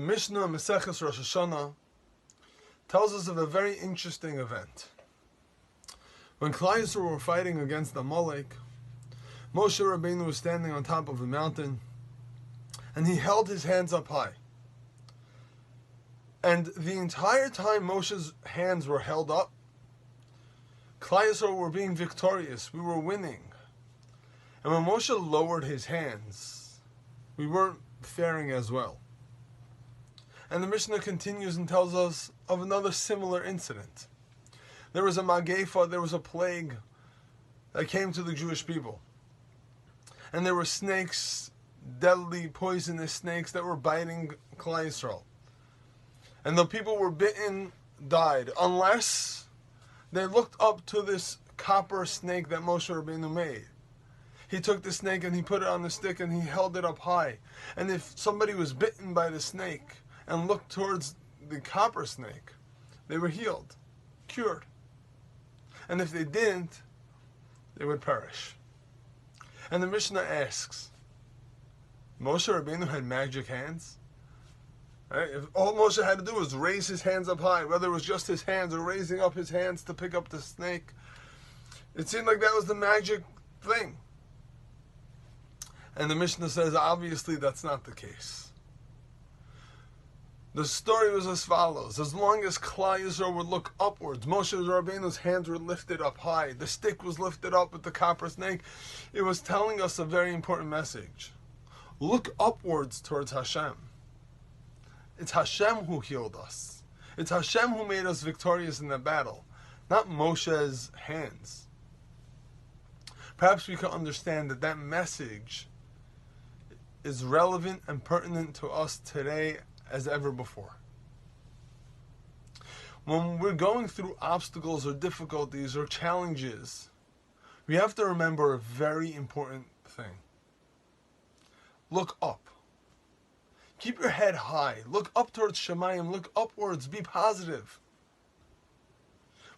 The Mishnah Maseches Rosh Hashanah tells us of a very interesting event. When Klal Yisrael were fighting against Amalek, Moshe Rabbeinu was standing on top of a mountain, and he held his hands up high. And the entire time Moshe's hands were held up, Klal Yisrael were being victorious. We were winning. And when Moshe lowered his hands, we weren't faring as well. And the Mishnah continues and tells us of another similar incident. There was a magefa, there was a plague that came to the Jewish people. And there were snakes, deadly, poisonous snakes that were biting Klal Yisrael. And the people were bitten, died, unless they looked up to this copper snake that Moshe Rabbeinu made. He took the snake and he put it on the stick and he held it up high. And if somebody was bitten by the snake and looked towards the copper snake, they were healed, cured. And if they didn't, they would perish. And the Mishnah asks, Moshe Rabbeinu had magic hands? Right? If all Moshe had to do was raise his hands up high, whether it was just his hands or raising up his hands to pick up the snake, it seemed like that was the magic thing. And the Mishnah says, obviously that's not the case. The story was as follows. As long as Klal Yisrael would look upwards, Moshe Rabbeinu's hands were lifted up high, the stick was lifted up with the copper snake, it was telling us a very important message. Look upwards towards Hashem. It's Hashem who healed us. It's Hashem who made us victorious in the battle, not Moshe's hands. Perhaps we can understand that message is relevant and pertinent to us today as ever before. When we're going through obstacles or difficulties or challenges, we have to remember a very important thing. Look up. Keep your head high. Look up towards Shemayim. Look upwards. Be positive.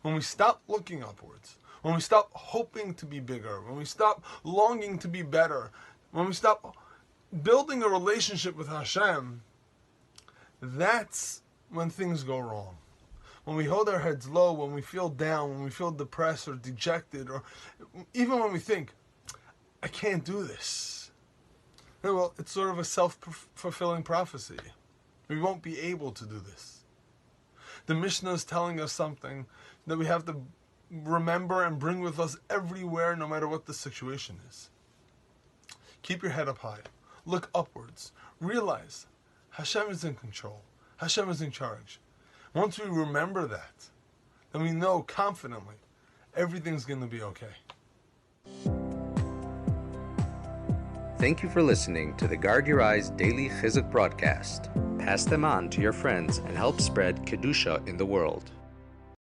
When we stop looking upwards, when we stop hoping to be bigger, when we stop longing to be better, when we stop building a relationship with Hashem, that's when things go wrong. When we hold our heads low, when we feel down, when we feel depressed or dejected, or even when we think, I can't do this. Well, it's sort of a self-fulfilling prophecy. We won't be able to do this. The Mishnah is telling us something that we have to remember and bring with us everywhere, no matter what the situation is. Keep your head up high. Look upwards. Realize Hashem is in control. Hashem is in charge. Once we remember that, then we know confidently everything's going to be okay. Thank you for listening to the Guard Your Eyes Daily Chizuk broadcast. Pass them on to your friends and help spread Kedusha in the world.